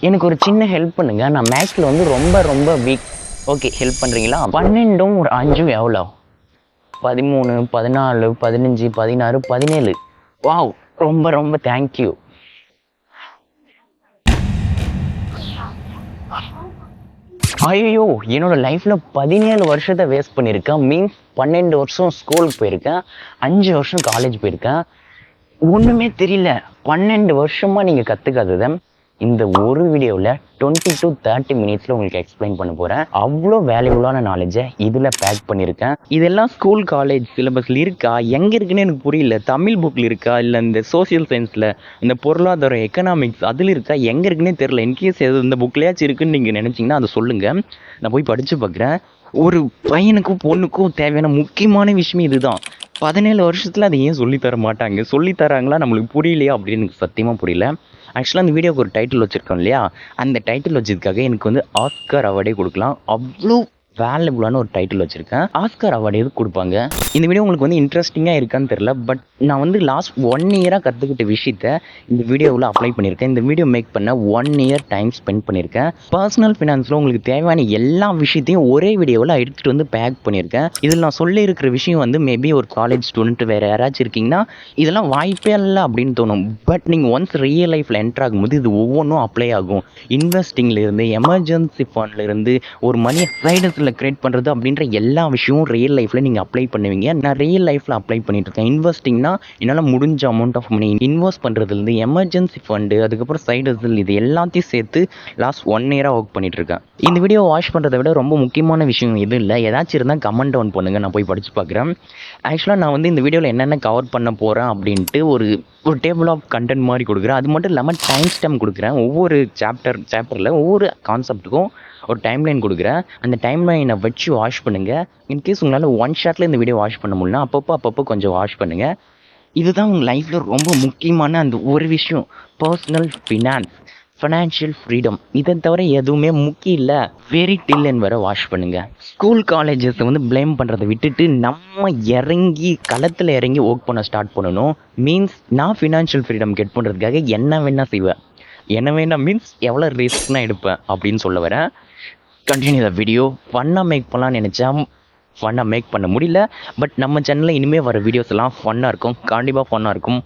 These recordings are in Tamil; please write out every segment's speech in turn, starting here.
எனக்கு ஒரு சின்ன ஹெல்ப் பண்ணுங்க. நான் மேக்ஸில் வந்து ரொம்ப ரொம்ப வீக். ஓகே, ஹெல்ப் பண்ணுறீங்களா? 12ம் ஒரு 5ம் எவ்வளோ? 13, 14, 15, 16, 17. வாவ், ரொம்ப ரொம்ப தேங்க்யூ. ஐயோ, என்னோட லைஃப்பில் 17 வருஷத்தை வேஸ்ட் பண்ணியிருக்கேன். மீன்ஸ் 12 வருஷம் ஸ்கூலுக்கு போயிருக்கேன், 5 வருஷம் காலேஜ் போயிருக்கேன். ஒன்றுமே தெரியல. 12 வருஷமாக நீங்கள் கற்றுக்காததை இந்த ஒரு வீடியோவில் 20 to 30 மினிட்ஸில் உங்களுக்கு எக்ஸ்பிளைன் பண்ண போகிறேன். அவ்வளோ வேல்யூபுளான நாலேஜை இதில் பேக் பண்ணியிருக்கேன். இதெல்லாம் ஸ்கூல் காலேஜ் சிலபஸில் இருக்கா, எங்கே இருக்குன்னு எனக்கு புரியல. தமிழ் புக்கில் இருக்கா, இல்லை இந்த சோசியல் சயின்ஸில் இந்த பொருளாதாரம் எக்கனாமிக்ஸ் அதில் இருக்கா, எங்கே இருக்குன்னே தெரில. இன்கேஸ் எது இந்த புக்லையாச்சும் இருக்குன்னு நீங்கள் நினச்சிங்கன்னா அதை சொல்லுங்கள், நான் போய் படித்து பார்க்குறேன். ஒரு பையனுக்கும் பொண்ணுக்கும் தேவையான முக்கியமான விஷயம் இதுதான். 17 வருஷத்தில் அதை ஏன் சொல்லித்தர மாட்டாங்க? சொல்லித்தராங்களா, நம்மளுக்கு புரியலையா அப்படின்னு எனக்கு சத்தியமாக புரியல. ஆக்சுவலாக அந்த வீடியோக்கு ஒரு டைட்டில் வச்சுருக்கோம் இல்லையா, அந்த டைட்டில் வச்சதுக்காக எனக்கு வந்து ஆஸ்கர் அவார்டே கொடுக்கலாம். அவ்வளோ வேல்யூபுளான ஒரு டைட்டில் வச்சுருக்கேன். ஆஸ்கர் அவார்டு எதுக்கு கொடுப்பாங்க? இந்த வீடியோ உங்களுக்கு வந்து இன்ட்ரெஸ்டிங்காக இருக்கான்னு தெரில, பட் நான் வந்து லாஸ்ட் 1 இயராக கற்றுக்கிட்ட விஷயத்த இந்த வீடியோவில் அப்ளை பண்ணியிருக்கேன். இந்த வீடியோ மேக் பண்ண 1 இயர் டைம் ஸ்பெண்ட் பண்ணியிருக்கேன். பர்சனல் ஃபினான்ஸில் உங்களுக்கு தேவையான எல்லா விஷயத்தையும் ஒரே வீடியோவில் எடுத்துகிட்டு வந்து பேக் பண்ணியிருக்கேன். இதில் நான் சொல்லி இருக்கிற விஷயம் வந்து மேபி ஒரு காலேஜ் ஸ்டூடெண்ட் வேறு யாராச்சும் இருக்கீங்கன்னா இதெல்லாம் வாய்ப்பே இல்லை அப்படின்னு தோணும். பட் நீங்கள் ஒன்ஸ் ரியல் லைஃப்பில் என்டர் ஆகும்போது இது ஒவ்வொன்றும் அப்ளை ஆகும். இன்வெஸ்டிங்லேருந்து, எமர்ஜென்சி ஃபண்ட்லேருந்து, ஒரு மணியை சைடஸில் கிரியேட் பண்ணுறது அப்படின்ற எல்லா விஷயமும் ரியல் லைஃப்பில் நீங்கள் அப்ளை பண்ணுவீங்க. நான் ரியல் லைஃப்பில் அப்ளை பண்ணிட்டு இருக்கேன். இன்வெஸ்டிங்னா என்னால் முடிஞ்ச அமௌண்ட் ஆஃப் மணி இன்வெஸ்ட் பண்ணுறதுலேருந்து, எமர்ஜென்சி ஃபண்டு, அதுக்கப்புறம் சைடஸில், இது எல்லாத்தையும் சேர்த்து லாஸ்ட் 1 இயராக ஒர்க் பண்ணிட்டு இருக்கேன். இந்த வீடியோ வாட்ச் பண்ணுறதை விட ரொம்ப முக்கியமான விஷயம் எதுவும் இல்லை. ஏதாச்சும் இருந்தால் கமெண்ட் டவுன் பண்ணுங்கள், நான் போய் படித்து பார்க்குறேன். ஆக்சுவலாக நான் வந்து இந்த வீடியோவில் என்னென்ன கவர் பண்ண போகிறேன் அப்படின்ட்டு ஒரு டேபிள் ஆஃப் கண்டென்ட் மாதிரி கொடுக்குறேன். அது மட்டும் இல்லாமல் டைம் ஸ்டாம்ப் கொடுக்குறேன். ஒவ்வொரு சாப்டரில் ஒவ்வொரு கான்செப்ட்டுக்கும் ஒரு டைம்லைன் கொடுக்குறேன். அந்த டைம்லைனை வச்சு வாஷ் பண்ணுங்கள். இன்கேஸ் உங்களால் 1 ஷாட்டில் இந்த வீடியோ வாஷ் பண்ண முடியல, அப்பப்போ கொஞ்சம் வாஷ் பண்ணுங்கள். இதுதான் உங்கள் லைஃப்பில் ரொம்ப முக்கியமான அந்த ஒரு விஷயம், பர்சனல் ஃபினான்ஷியல் ஃப்ரீடம். இதை தவிர எதுவுமே முக்கியம் இல்லை. வெரி டில்லுன்னு வர வாஷ் பண்ணுங்கள். ஸ்கூல் காலேஜஸை வந்து ப்ளேம் பண்ணுறதை விட்டுட்டு நம்ம இறங்கி களத்தில் இறங்கி ஒர்க் பண்ண ஸ்டார்ட் பண்ணணும். மீன்ஸ் நான் ஃபினான்ஷியல் ஃப்ரீடம் கெட் பண்ணுறதுக்காக என்ன வேணால் செய்வேன். என்ன வேணால் மீன்ஸ் எவ்வளோ ரிஸ்க்னா எடுப்பேன் அப்படின்னு சொல்ல வரேன். Continue the video. ஃபன்னாக மேக் பண்ணலான்னு நினச்சா ஃபன்னாக மேக் பண்ண முடியல. பட் நம்ம சேனலில் இனிமேல் வர வீடியோஸ் எல்லாம் ஃபன்னாக இருக்கும், கண்டிப்பாக ஃபன்னாக இருக்கும்.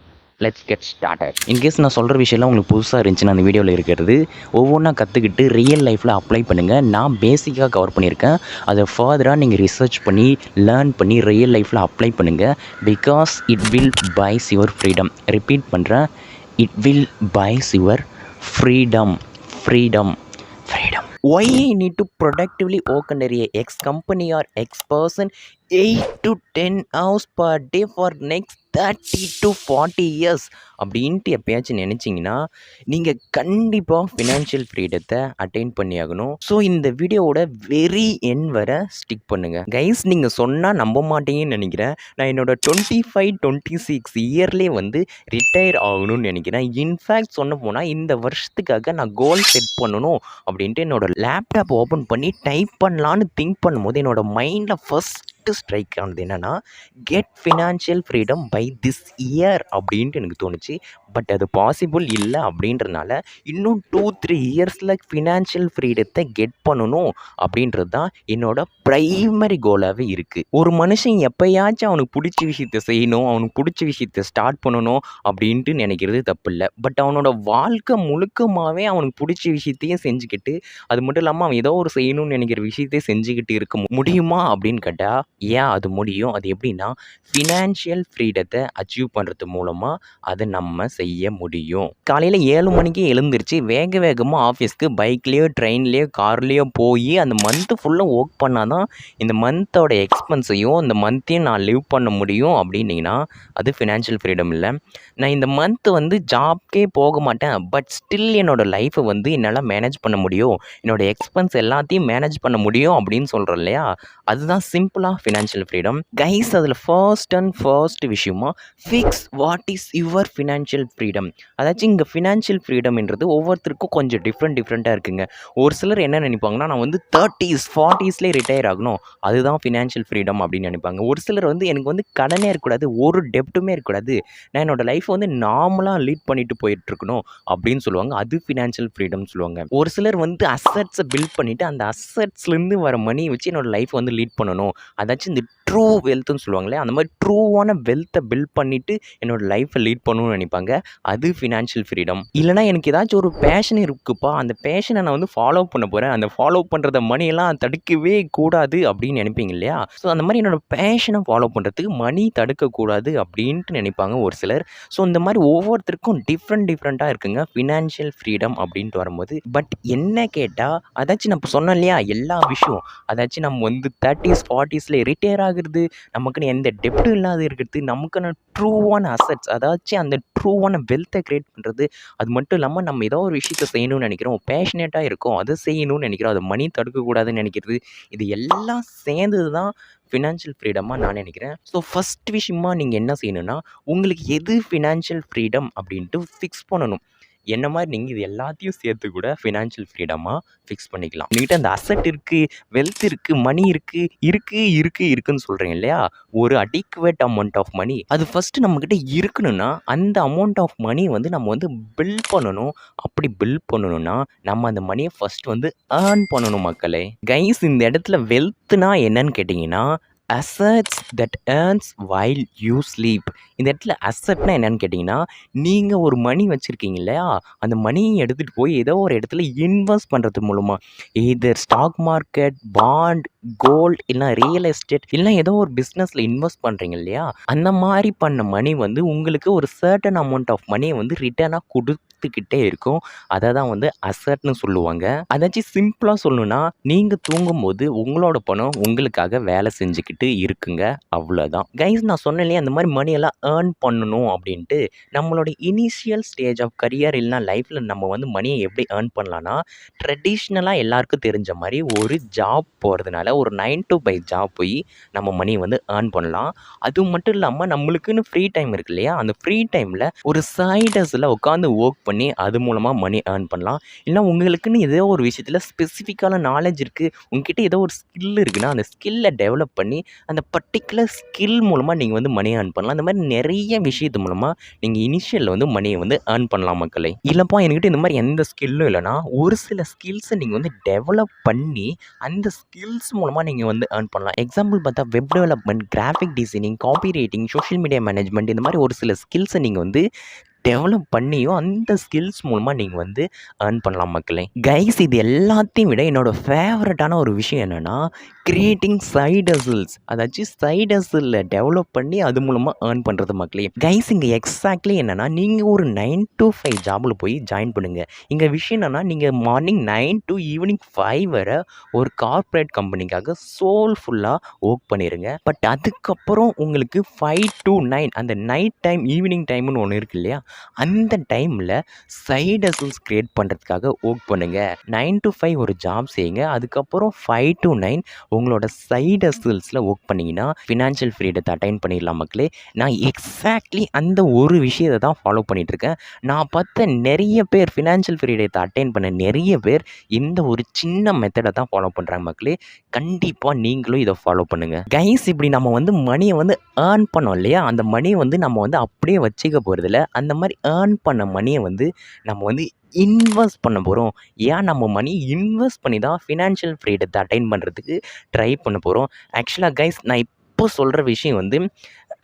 Let's get started. இன்கேஸ் நான் சொல்கிற விஷயம்லாம் உங்களுக்கு புதுசாக இருந்துச்சுன்னா அந்த வீடியோவில் இருக்கிறது ஒவ்வொன்றா கற்றுக்கிட்டு ரியல் லைஃப்பில் அப்ளை பண்ணுங்கள். நான் பேசிக்காக கவர் பண்ணியிருக்கேன். அதை ஃபர்தராக நீங்கள் ரிசர்ச் பண்ணி லேர்ன் பண்ணி ரியல் லைஃப்பில் அப்ளை பண்ணுங்கள். Because it will buys your freedom. Repeat பண்ணுறேன், it will buys your freedom. Why I need to productively work under a X company or X person 8 to 10 hours per day for next 30 to 40 years அப்படின்ட்டு எப்பயாச்சும் நினச்சிங்கன்னா நீங்கள் கண்டிப்பாக ஃபினான்ஷியல் ஃப்ரீடத்தை அட்டைன் பண்ணி ஆகணும். ஸோ இந்த வீடியோவோட வெரி எண்ட் வர ஸ்டிக் பண்ணுங்கள் கைஸ். நீங்கள் சொன்னால் நம்ப மாட்டீங்கன்னு நினைக்கிறேன். நான் என்னோட 25-26 இயர்லேயே வந்து ரிட்டையர் ஆகணும்னு நினைக்கிறேன். இன்ஃபேக்ட் சொன்ன போனால் இந்த வருஷத்துக்காக நான் கோல் செட் பண்ணணும் அப்படின்ட்டு என்னோட லேப்டாப் ஓப்பன் பண்ணி டைப் பண்ணலான்னு திங்க் பண்ணும்போது என்னோட மைண்டில் ஃபஸ்ட்டு ஸ்ட்ரைக் ஆனது என்னென்னா, get financial freedom by this year அப்படின்ட்டு எனக்கு தோணுச்சு. பட் அது பாசிபிள் இல்லை அப்படின்றனால இன்னும் 2-3 இயர்ஸில் ஃபினான்ஷியல் ஃப்ரீடத்தை கெட் பண்ணணும் அப்படின்றது தான் என்னோட ப்ரைமரி கோலாகவே இருக்குது. ஒரு மனுஷன் எப்போயாச்சும் அவனுக்கு பிடிச்ச விஷயத்த செய்யணும், அவனுக்கு பிடிச்ச விஷயத்த ஸ்டார்ட் பண்ணணும் அப்படின்ட்டு நினைக்கிறது தப்பு இல்லை. பட் அவனோட வாழ்க்கை முழுக்கமாகவே அவனுக்கு பிடிச்ச விஷயத்தையும் செஞ்சுக்கிட்டு, அது மட்டும் இல்லாமல் அவன் ஏதோ ஒரு செய்யணும்னு நினைக்கிற விஷயத்தையும் செஞ்சுக்கிட்டு இருக்க முடியுமா அப்படின்னு கேட்டால் ஏன் அது முடியும். அது எப்படின்னா, ஃபினான்ஷியல் ஃப்ரீடத்தை அச்சீவ் பண்ணுறது மூலமாக அதை நம்ம செய்ய முடியும். காலையில் 7 மணிக்கு எழுந்திரிச்சு வேகமாக ஆஃபீஸ்க்கு பைக்லேயோ ட்ரெயின்லேயோ கார்லேயோ போய் அந்த மந்த்து ஃபுல்லாக ஒர்க் பண்ணால் தான் இந்த மந்தோட எக்ஸ்பென்ஸையும் இந்த மந்த்தையும் நான் லிவ் பண்ண முடியும் அப்படின்னீங்கன்னா அது ஃபினான்ஷியல் ஃப்ரீடம் இல்லை. நான் இந்த மந்த்து வந்து ஜாப்கே போக மாட்டேன், பட் ஸ்டில் என்னோடய லைஃப்பை வந்து என்னால் மேனேஜ் பண்ண முடியும், என்னோடய எக்ஸ்பென்ஸ் எல்லாத்தையும் மேனேஜ் பண்ண முடியும் அப்படின்னு சொல்கிறேன் இல்லையா, அதுதான் சிம்பிளாக ஃபினான்ஷியல் ஃப்ரீடம். கைஸ் அதில் ஃபர்ஸ்ட் விஷயமா fix what is your financial freedom. அதாச்சும் இங்கே ஃபினான்ஷியல் ஃப்ரீடம்ன்றது ஒவ்வொருத்தருக்கும் கொஞ்சம் டிஃப்ரெண்ட்டாக இருக்குங்க. ஒரு சிலர் என்ன நினைப்பாங்கன்னா, நான் வந்து 30s 40ஸ்லேயே ரிட்டையர் ஆகணும், அதுதான் ஃபினான்ஷியல் ஃப்ரீடம் அப்படின்னு நினைப்பாங்க. ஒரு சிலர் வந்து எனக்கு வந்து கடனே இருக்கக்கூடாது, ஒரு டெப்ட்டுமே இருக்கக்கூடாது, நான் என்னோட லைஃப்பை வந்து நார்மலாக லீட் பண்ணிட்டு போயிட்டுருக்கணும் அப்படின்னு சொல்லுவாங்க. அது ஃபினான்ஷியல் ஃப்ரீடம்னு சொல்லுவாங்க. ஒரு சிலர் வந்து அசட்ஸை பில்ட் பண்ணிவிட்டு அந்த அசட்ஸ்லேருந்து வர மணி வச்சு என்னோட லைஃப் வந்து லீட் பண்ணணும், அதாச்சும் இந்த ட்ரூ வெல்த்துன்னு சொல்லுவாங்களே, அந்த மாதிரி ட்ரூவான வெல்த்தை பில்ட் பண்ணிவிட்டு என்னோடய லைஃப்பை லீட் பண்ணணும்னு நினைப்பாங்க. அது ஃபினான்ஷியல் ஃப்ரீடம். இல்லைனா எனக்கு ஏதாச்சும் ஒரு பேஷன் இருக்குப்பா, அந்த பேஷனை நான் வந்து ஃபாலோ பண்ண போகிறேன், அந்த ஃபாலோ பண்ணுறத மணியெல்லாம் தடுக்கவே கூடாது அப்படின்னு நினைப்பீங்க இல்லையா? ஸோ அந்த மாதிரி என்னோடய பேஷனை ஃபாலோ பண்ணுறதுக்கு மணி தடுக்கக்கூடாது அப்படின்ட்டு நினைப்பாங்க ஒரு சிலர். ஸோ இந்த மாதிரி ஒவ்வொருத்தருக்கும் டிஃப்ரெண்ட்டாக இருக்குங்க ஃபினான்ஷியல் ஃப்ரீடம் அப்படின்ட்டு வரும்போது. பட் என்ன கேட்டால், அதாச்சும் நான் சொன்னேன் இல்லையா, எல்லா விஷயம் அதாச்சும் நம்ம வந்து 30s 40ஸ்ல ரிட்டையர் ஆகுறது, நமக்குன்னு எந்த டெப்ட்டும் இல்லாத இருக்கிறது, நமக்கான ட்ரூவான அசட்ஸ் அதாச்சும் அந்த ட்ரூவான வெல்த்தை கிரியேட் பண்ணுறது, அது மட்டும் இல்லாமல் நம்ம ஏதோ ஒரு விஷயத்தை செய்யணும்னு நினைக்கிறோம், பேஷனேட்டாக இருக்கும், அதை செய்யணும்னு நினைக்கிறோம், அதை மணி தடுக்கக்கூடாதுன்னு நினைக்கிறது, இது எல்லாம் சேர்ந்தது தான் ஃபினான்ஷியல் ஃப்ரீடமாக நான் நினைக்கிறேன். ஸோ ஃபஸ்ட் விஷயமா நீங்கள் என்ன செய்யணும்னா, உங்களுக்கு எது ஃபினான்ஷியல் ஃப்ரீடம் அப்படின்ட்டு ஃபிக்ஸ் பண்ணணும். என்ன மாதிரி நீங்கள் இது எல்லாத்தையும் சேர்த்து கூட ஃபினான்ஷியல் ஃப்ரீடமாக ஃபிக்ஸ் பண்ணிக்கலாம். உங்கள்கிட்ட அந்த அசட் இருக்குது, வெல்த் இருக்குது, மணி இருக்குன்னு சொல்கிறீங்க இல்லையா? ஒரு அடிக்குவேட் அமௌண்ட் ஆஃப் மணி அது ஃபஸ்ட்டு நம்மக்கிட்ட இருக்கணும்னா, அந்த அமௌண்ட் ஆஃப் மணி வந்து நம்ம வந்து பில்ட் பண்ணணும். அப்படி பில்ட் பண்ணணும்னா நம்ம அந்த மணியை ஃபஸ்ட்டு வந்து ஏர்ன் பண்ணணும் மக்களே. கைஸ் இந்த இடத்துல வெல்த்னா என்னன்னு கேட்டிங்கன்னா, assets that earns while you sleep. இந்த இடத்துல அசட்னா என்னன்னு கேட்டிங்கன்னா, நீங்கள் ஒரு மணி வச்சுருக்கீங்க இல்லையா, அந்த மணியை எடுத்துகிட்டு போய் ஏதோ ஒரு இடத்துல இன்வெஸ்ட் பண்ணுறது மூலமாக, either stock market, bond, gold, இல்லைனா ரியல் எஸ்டேட், இல்லைனா ஏதோ ஒரு பிஸ்னஸில் இன்வெஸ்ட் பண்ணுறீங்க இல்லையா, அந்த மாதிரி பண்ண மணி வந்து உங்களுக்கு ஒரு சர்டன் அமௌண்ட் ஆஃப் மணியை வந்து ரிட்டர்னாக கொடுத்துக்கிட்டே இருக்கும். அதை தான் வந்து அசட்னு சொல்லுவாங்க. அதாச்சும் சிம்பிளாக சொல்லணும்னா, நீங்கள் தூங்கும்போது உங்களோட பணம் உங்களுக்காக வேலை செஞ்சுக்கிட்டு இருக்குங்க, அவ்வளோதான். கைஸ் நான் சொன்னேன் இல்லையா, அந்த மாதிரி மணியெல்லாம் ஏர்ன் பண்ணணும் அப்படின்ட்டு. நம்மளோட இனிஷியல் ஸ்டேஜ் ஆஃப் கரியர் இல்லைனா லைஃப்பில் நம்ம வந்து மணியை எப்படி ஏர்ன் பண்ணலான்னா, ட்ரெடிஷ்னலாக எல்லாருக்கும் தெரிஞ்ச மாதிரி ஒரு ஜாப் போகிறதுனால, ஒரு 9 to 5 ஜாப் போய் நம்ம மணியை வந்து ஏர்ன் பண்ணலாம். அது மட்டும் இல்லாமல் நம்மளுக்குன்னு ஃப்ரீ டைம் இருக்கு இல்லையா, அந்த ஃப்ரீ டைமில் ஒரு சைட் ஹஸ்ல உட்காந்து ஒர்க் பண்ணி அது மூலமாக மணி ஏர்ன் பண்ணலாம். இல்லைனா உங்களுக்குன்னு ஏதோ ஒரு விஷயத்தில் ஸ்பெசிஃபிக்கான நாலேஜ் இருக்குது, உங்ககிட்ட ஏதோ ஒரு ஸ்கில் இருக்குன்னா, அந்த ஸ்கில்லை டெவலப் பண்ணி அந்த பர்டிகுலர் ஸ்கில் மூலமாக நீங்கள் வந்து மணியை ஏர்ன் பண்ணலாம். அந்த மாதிரி நிறைய விஷயத்து மூலமாக நீங்கள் இனிஷியலில் வந்து மணியை வந்து ஏர்ன் பண்ணலாம் மக்களே. இல்லைப்பா என்கிட்ட இந்த மாதிரி எந்த ஸ்கில்லும் இல்லைனா, ஒரு சில ஸ்கில்ஸை நீங்கள் வந்து டெவலப் பண்ணி அந்த ஸ்கில்ஸ் மூலமாக நீங்கள் வந்து ஏர்ன் பண்ணலாம். எக்ஸாம்பிள் பார்த்தா web development, graphic designing, copywriting, social media management, இந்த மாதிரி ஒரு சில ஸ்கில்ஸை நீங்கள் வந்து டெவலப் பண்ணியும் அந்த ஸ்கில்ஸ் மூலமாக நீங்கள் வந்து ஏர்ன் பண்ணலாம் மக்களே. கைஸ் இது எல்லாத்தையும் விட என்னோடய ஃபேவரட்டான ஒரு விஷயம் என்னென்னா, கிரியேட்டிங் சைட் ஹசில்ஸ். அதாச்சும் சைட் ஹசிலில் டெவலப் பண்ணி அது மூலமாக ஏர்ன் பண்ணுறது மக்களே. கைஸ் இங்கே எக்ஸாக்ட்லி என்னென்னா, நீங்கள் ஒரு 9 to 5 ஜாபில் போய் ஜாயின் பண்ணுங்கள். இங்கே விஷயம் என்னென்னா, நீங்கள் மார்னிங் 9 to ஈவினிங் 5 வரை ஒரு கார்ப்பரேட் கம்பெனிக்காக சோல்ஃபுல்லாக ஒர்க் பண்ணிடுங்க. பட் அதுக்கப்புறம் உங்களுக்கு 5 to 9 அந்த நைட் டைம், ஈவினிங் டைம்னு ஒன்று இருக்கு இல்லையா, அந்த டைமில் சைட் ஹசில்ஸ் கிரியேட் பண்ணுறதுக்காக ஒர்க் பண்ணுங்கள். 9 to 5 ஒரு ஜாப் செய்யுங்க, அதுக்கப்புறம் 5 to 9 உங்களோட சைட் ஹசில்ஸில் ஒர்க் பண்ணிங்கன்னா ஃபினான்ஷியல் ஃப்ரீடத்தை அட்டைன் பண்ணிடலாம் மக்களே. நான் எக்ஸாக்ட்லி அந்த ஒரு விஷயத்தை தான் ஃபாலோ பண்ணிகிட்ருக்கேன். நான் பார்த்த நிறைய பேர் ஃபினான்ஷியல் ஃப்ரீடத்தை அட்டைன் பண்ண நிறைய பேர் இந்த ஒரு சின்ன மெத்தடை தான் ஃபாலோ பண்ணுறாங்க மக்களே. கண்டிப்பாக நீங்களும் இதை ஃபாலோ பண்ணுங்கள். கைஸ் இப்படி நம்ம வந்து மணியை வந்து ஏர்ன் பண்ணோம் இல்லையா, அந்த மணியை வந்து நம்ம வந்து அப்படியே வச்சுக்க போகிறதில்ல. அந்த மாதிரி ஏர்ன் பண்ண மணியை வந்து நம்ம வந்து இன்வெஸ்ட் பண்ண போகிறோம். ஏன் நம்ம மணி இன்வெஸ்ட் பண்ணி தான் ஃபினான்ஷியல் ஃப்ரீடத்தை அட்டைன் பண்ணுறதுக்கு ட்ரை பண்ண போகிறோம். ஆக்சுவலாக கைஸ் நான் இப்போ சொல்கிற விஷயம் வந்து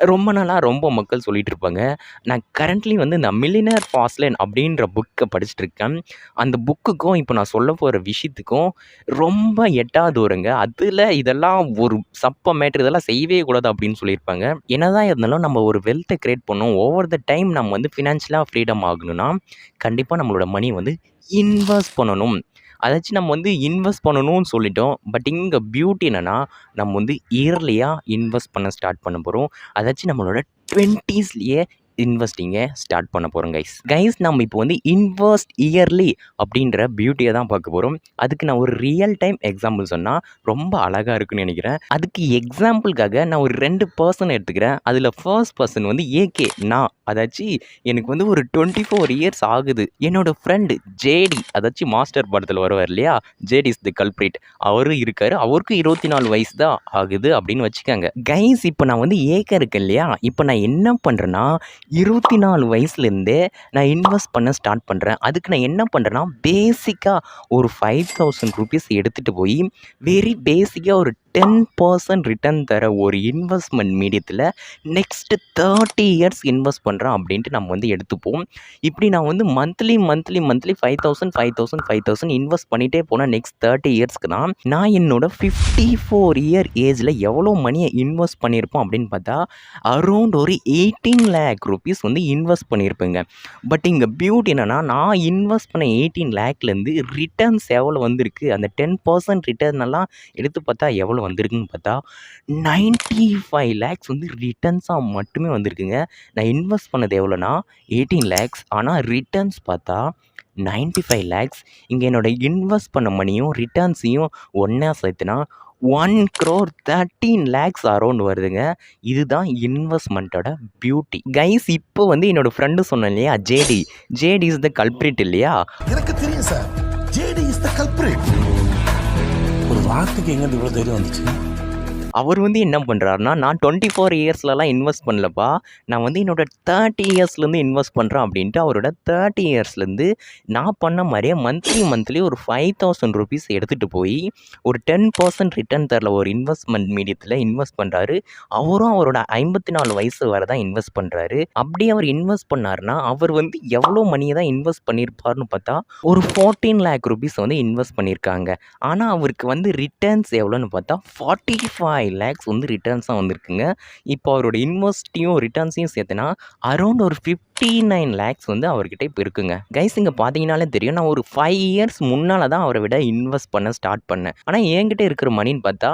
ரொம்ப நாளாக ரொம்ப மக்கள் சொல்லிகிட்டு இருப்பாங்க. நான் கரண்ட்லி வந்து இந்த மில்லியனர் ஃபாஸ்ட்லேன் அப்படின்ற புக்கை படிச்சுட்ருக்கேன். அந்த புக்குக்கும் இப்போ நான் சொல்ல போகிற விஷயத்துக்கும் ரொம்ப எட்டாவது தூரங்க. அதில் இதெல்லாம் ஒரு சப்ப மேட்ரு, இதெல்லாம் செய்யவே கூடாது அப்படின்னு சொல்லியிருப்பாங்க. என்னதான் இருந்தாலும் நம்ம ஒரு வெல்த்தை கிரியேட் பண்ணோம், ஓவர் த டைம் நம்ம வந்து ஃபினான்ஷியலாக ஃப்ரீடம் ஆகணும்னா கண்டிப்பாக நம்மளோட மணி வந்து இன்வெஸ்ட் பண்ணணும். அதாச்சும் நம்ம வந்து இன்வெஸ்ட் பண்ணணும்னு சொல்லிட்டோம். பட் இங்கே பியூட்டி என்னென்னா, நம்ம வந்து இயர்லியாக இன்வெஸ்ட் பண்ண ஸ்டார்ட் பண்ண போகிறோம். அதாச்சும் நம்மளோட 20ஸ்லேயே இன்வெஸ்டிங்கை ஸ்டார்ட் பண்ண போகிறோம் கைஸ் நம்ம இப்போ வந்து இன்வெஸ்ட் இயர்லி அப்படின்ற பியூட்டியை தான் பார்க்க போகிறோம். அதுக்கு நான் ஒரு ரியல் டைம் எக்ஸாம்பிள் சொன்னால் ரொம்ப அழகாக இருக்குன்னு நினைக்கிறேன். அதுக்கு எக்ஸாம்பிளுக்காக நான் ஒரு 2 பர்சன் எடுத்துக்கிறேன். அதில் ஃபர்ஸ்ட் பர்சன் வந்து ஏகே நான், அதாச்சும் எனக்கு வந்து ஒரு 24 இயர்ஸ் ஆகுது. என்னோட ஃப்ரெண்டு ஜேடி, அதாச்சும் மாஸ்டர் படத்தில் வருவார் இல்லையா, ஜேடி இஸ் தி கல்பிரிட், அவரும் இருக்காரு. அவருக்கு 24 வயசு தான் ஆகுது அப்படின்னு வச்சுக்கோங்க கைஸ். இப்போ நான் வந்து ஏகே இருக்கேன் இல்லையா, இப்போ நான் என்ன பண்ணுறேன்னா 24 வயசுலேருந்தே நான் இன்வெஸ்ட் பண்ண ஸ்டார்ட் பண்ணுறேன். அதுக்கு நான் என்ன பண்ணுறேன்னா பேசிக்காக ஒரு 5000 ருபீஸ் எடுத்துகிட்டு போய் வெரி பேசிக்காக ஒரு 10% ரிட்டர்ன் தர ஒரு இன்வெஸ்ட்மெண்ட் மீடியத்தில் நெக்ஸ்ட்டு 30 இயர்ஸ் இன்வெஸ்ட் பண்ணுறேன் அப்படின்ட்டு நம்ம வந்து எடுத்துப்போம். இப்படி நான் வந்து மந்த்லி 5000 இன்வெஸ்ட் பண்ணிகிட்டே போனால் நெக்ஸ்ட் 30 இயர்ஸ்க்கு தான் நான் என்னோட 54 இயர் ஏஜில் எவ்வளோ மணியை இன்வெஸ்ட் பண்ணியிருப்போம் அப்படின்னு பார்த்தா அரௌண்ட் ஒரு 18 lakh ருபீஸ் வந்து இன்வெஸ்ட் பண்ணியிருப்பேங்க. பட் இங்கே பியூட்டி என்னென்னா, நான் இன்வெஸ்ட் பண்ண 18 லேக்லேருந்து ரிட்டர்ன்ஸ் எவ்வளோ வந்திருக்கு, அந்த 10% ரிட்டர்ன் எல்லாம் எடுத்து பார்த்தா எவ்வளோ வந்திருக்குன்னு பார்த்தா 95 lakhs வந்து ரிட்டர்ன்ஸாக மட்டுமே வந்திருக்குங்க. நான் இன்வெஸ்ட் பண்ணது எவ்வளோனா 18 lakhs, ஆனால் ரிட்டர்ன்ஸ் பார்த்தா 95 lakhs. இங்கே என்னோட இன்வெஸ்ட் பண்ண மணியும் ரிட்டர்ன்ஸையும் ஒன்றா சேர்த்துனா 1,13 lakhs அரௌண்ட் வருதுங்க. இதுதான் இன்வெஸ்ட்மெண்ட்டோட பியூட்டி கைஸ். இப்போ வந்து என்னோட ஃப்ரெண்டு சொன்னேன் இல்லையா, ஜேடி இஸ் த கல்பிரிட் இல்லையா, எனக்கு தெரியும் sir, JD is the culprit. ஒரு வார்த்தைக்கு எங்க இவ்வளவு தைரியம் வந்துச்சு? அவர் வந்து என்ன பண்ணுறாருனா, நான் 24 இயர்ஸ்லலாம் இன்வெஸ்ட் பண்ணலப்பா, நான் வந்து என்னோட 30 இயர்ஸ்லேருந்து இன்வெஸ்ட் பண்ணுறேன் அப்படின்ட்டு அவரோட 30 இயர்ஸ்லேருந்து நான் பண்ண மாதிரியே மந்த்லி ஒரு 5000 ருபீஸ் எடுத்துகிட்டு போய் ஒரு 10% ரிட்டர்ன் தரல ஒரு இன்வெஸ்ட்மெண்ட் மீடியத்தில் இன்வெஸ்ட் பண்ணுறாரு. அவரும் அவரோட 54 வயசு வரை தான் இன்வெஸ்ட் பண்ணுறாரு. அப்படி அவர் இன்வெஸ்ட் பண்ணாருன்னா அவர் வந்து எவ்வளோ மணியை தான் இன்வெஸ்ட் பண்ணியிருப்பாருன்னு பார்த்தா ஒரு 14 lakh ருபீஸ் வந்து இன்வெஸ்ட் பண்ணியிருக்காங்க. ஆனால் அவருக்கு வந்து ரிட்டர்ன்ஸ் எவ்வளோன்னு பார்த்தா 45 lakhs வந்து ரிட்டர்ன்ஸாக வந்திருக்குங்க. இப்போ அவரோட இன்வெஸ்ட்டையும் ரிட்டர்ன்ஸையும் சேர்த்துனா அரௌண்ட் ஒரு 59 lakhs வந்து அவர்கிட்ட இப்போ இருக்குங்க கைஸ். இங்கே பார்த்தீங்கன்னாலே தெரியும், நான் ஒரு 5 இயர்ஸ் முன்னால் தான் அவரை விட இன்வெஸ்ட் பண்ண ஸ்டார்ட் பண்ணேன். ஆனால் என்கிட்ட இருக்கிற மணின்னு பார்த்தா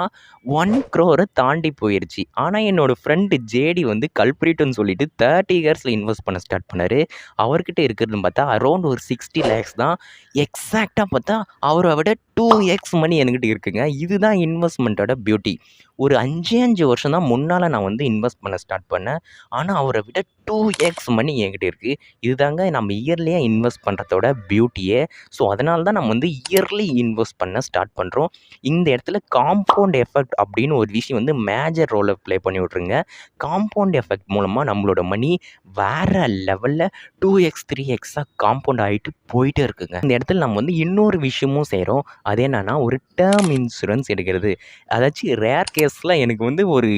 1 crore தாண்டி போயிடுச்சு. ஆனால் என்னோட ஃப்ரெண்டு ஜேடி வந்து கல்பிரிட்டுன்னு சொல்லிட்டு 30 இயர்ஸில் இன்வெஸ்ட் பண்ண ஸ்டார்ட் பண்ணார். அவர்கிட்ட இருக்கிறதுன்னு பார்த்தா அரௌண்ட் ஒரு 60 lakhs தான். எக்ஸாக்டாக பார்த்தா அவரை விட 2x மணி என்கிட்ட இருக்குங்க. இதுதான் இன்வெஸ்ட்மெண்ட்டோட பியூட்டி. ஒரு 5 வருஷம் தான் முன்னால் நான் வந்து இன்வெஸ்ட் பண்ண ஸ்டார்ட் பண்ணேன். ஆனால் அவரை விட 2x மணி என்கிட்ட இருக்குது. இதுதாங்க நம்ம இயர்லியாக இன்வெஸ்ட் பண்ணுறதோட பியூட்டியே. ஸோ அதனால தான் நம்ம வந்து இயர்லி இன்வெஸ்ட் பண்ண ஸ்டார்ட் பண்ணுறோம். இந்த இடத்துல காம்பவுண்ட் எஃபெக்ட் அப்படின்னு ஒரு விஷயம் வந்து மேஜர் ரோலை ப்ளே பண்ணி விட்ருங்க. காம்பவுண்ட் எஃபெக்ட் மூலமாக நம்மளோட மணி வேறு லெவலில் 2x 3xாக காம்பவுண்ட் ஆகிட்டு போயிட்டே இருக்குங்க. இந்த இடத்துல நம்ம வந்து இன்னொரு விஷயமும் செய்கிறோம். அது என்னன்னா, ஒரு டேர்ம் இன்சூரன்ஸ் எடுக்கிறது. அதாச்சும் ரேர் கேஸில் எனக்கு வந்து ஒரு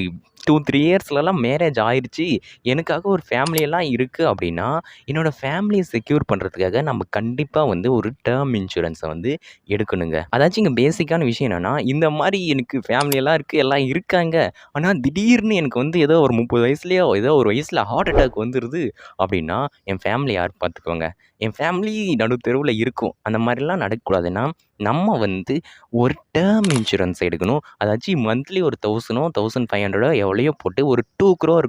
2-3 இயர்ஸ்லலாம் மேரேஜ் ஆயிடுச்சு, எனக்காக ஒரு ஃபேமிலியெல்லாம் இருக்குது அப்படின்னா என்னோடய ஃபேமிலியை செக்யூர் பண்ணுறதுக்காக நம்ம கண்டிப்பாக வந்து ஒரு டேர்ம் இன்சூரன்ஸை வந்து எடுக்கணுங்க. அதாச்சும் இங்கே பேசிக்கான விஷயம் என்னென்னா, இந்த மாதிரி எனக்கு ஃபேமிலியெல்லாம் இருக்குது, எல்லாம் இருக்காங்க, ஆனால் திடீர்னு எனக்கு வந்து ஏதோ ஒரு 30 வயசுலையோ ஏதோ ஒரு வயசில் ஹார்ட் அட்டாக் வந்துடுது அப்படின்னா என் ஃபேமிலி யார் பார்த்துக்கோங்க? என் ஃபேமிலி நடு தெருவில் இருக்கும். அந்த மாதிரிலாம் நடக்கக்கூடாதுன்னா நம்ம வந்து ஒரு டேர்ம் இன்சூரன்ஸ் எடுக்கணும். அதாச்சும் மந்த்லி ஒரு 1000 1500 எவ்வளையோ போட்டு ஒரு 2 crore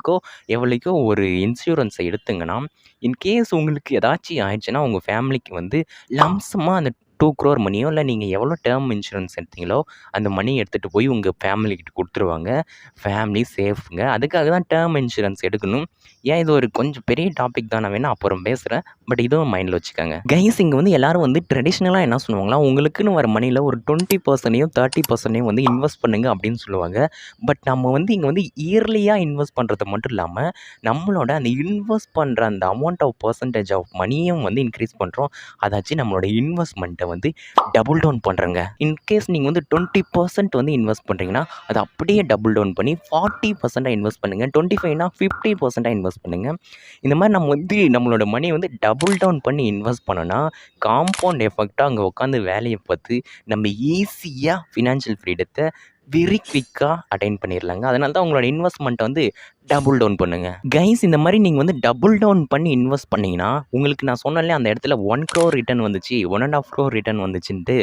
எவ்வளோக்கோ ஒரு இன்சூரன்ஸை எடுத்துங்கன்னா, இன்கேஸ் உங்களுக்கு ஏதாச்சும் ஆயிடுச்சுன்னா உங்கள் ஃபேமிலிக்கு வந்து லம்சமாக அந்த 2 crore மணியோ இல்லை நீங்கள் எவ்வளோ டேர்ம் இன்சூரன்ஸ் எடுத்தீங்களோ அந்த மணி எடுத்துகிட்டு போய் உங்கள் ஃபேமிலிக்கிட்ட கொடுத்துருவாங்க. ஃபேமிலி சேஃப்ங்க. அதுக்காக தான் டேர்ம் இன்சூரன்ஸ் எடுக்கணும். ஏன் இது ஒரு கொஞ்சம் பெரிய டாபிக் தான், நான் வேணால் அப்புறம் பேசுகிறேன். பட் இதுவும் மைண்டில் வச்சுக்கோங்க கைஸ். இங்கே வந்து எல்லோரும் வந்து ட்ரெடிஷ்னலாக என்ன சொல்லுவாங்களா, உங்களுக்குன்னு வர மணியில் ஒரு 20% 30% வந்து இன்வெஸ்ட் பண்ணுங்க அப்படின்னு சொல்லுவாங்க. பட் நம்ம வந்து இங்கே வந்து இயர்லியாக இன்வெஸ்ட் பண்ணுறது மட்டும் இல்லாமல் நம்மளோட அந்த இன்வெஸ்ட் பண்ணுற அந்த அமௌண்ட் ஆஃப் பர்சன்டேஜ் ஆஃப் மணியும் வந்து இன்க்ரீஸ் பண்ணுறோம். அதாச்சும் நம்மளோட இன்வெஸ்ட்மெண்ட்டை வந்து டபுள் டவுன் பண்ணுறேங்க. இன்கேஸ் நீங்கள் வந்து 20% வந்து இன்வெஸ்ட் பண்ணுறீங்கன்னா அதை அப்படியே டபுள் டவுன் பண்ணி 40% இன்வெஸ்ட் பண்ணுங்கள். 25னா 50% இன்வெஸ்ட் பண்ணுங்கள். இந்த மாதிரி நம்ம வந்து நம்மளோட மணியை வந்து டபுள் டவுன் பண்ணி இன்வெஸ்ட் பண்ணோன்னா காம்பவுண்ட் எஃபெக்டாக அங்கே உட்காந்து வேலையை பார்த்து நம்ம ஈஸியாக ஃபினான்ஷியல் ஃப்ரீடத்தை வெரி குவிக்காக அட்டைன் பண்ணிடலாங்க. அதனால தான் உங்களோட இன்வெஸ்ட்மெண்ட்டை வந்து டபுள் டவுன் பண்ணுங்கள் கைஸ். இந்த மாதிரி நீங்கள் வந்து டபுள் டவுன் பண்ணி இன்வெஸ்ட் பண்ணிங்கன்னா உங்களுக்கு நான் சொன்னாலே அந்த இடத்துல 1 crore ரிட்டர்ன் வந்துச்சு, 1.5 crore ரிட்டர்ன் வந்துச்சுன்ட்டு